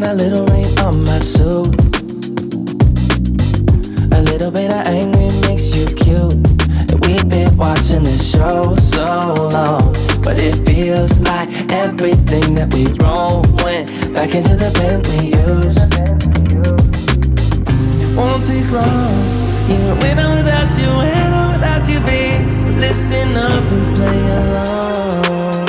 got a little rain on my suit. A little bit of angry makes you cute. And we've been watching this show so long, but it feels like everything that we wrote went back into the pen we used. It won't take long, even when I'm without you, when I'm without you, babe. So listen up and play along.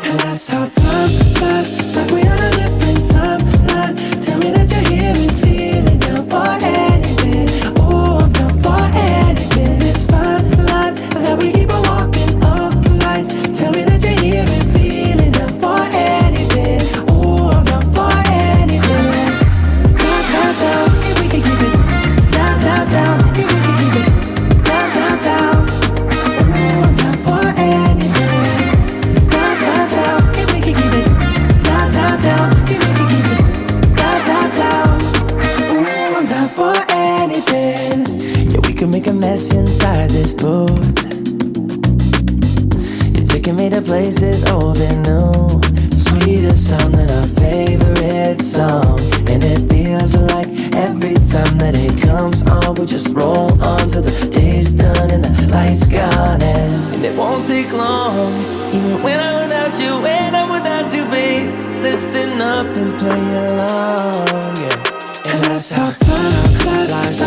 And that's how time flies, like we on a different timeline. Tell me that you're here and feeling down for anything. Oh, I'm down for anything. This fine line that we keep on walking all night. Tell me that you're here and feeling down for anything. Oh, I'm down for anything. Down, down, down, if we can keep it. Down, down, down, if we can keep it. Down, down, down. Oh, I'm down for anything. Down, down, down, if we can keep it. Down, down, down, if we can keep it. Down, down, down. Oh, I'm down for anything. Yeah, we can make a mess inside this booth. You're taking me to places old and new, sweeter sound than our favorite song. And it feels like every time that it comes on, we just roll on till the day's done and the lights gone. And it won't take long, even when I'm without you, when I'm without you, babe. So listen up and play along, yeah. And that's how time flies,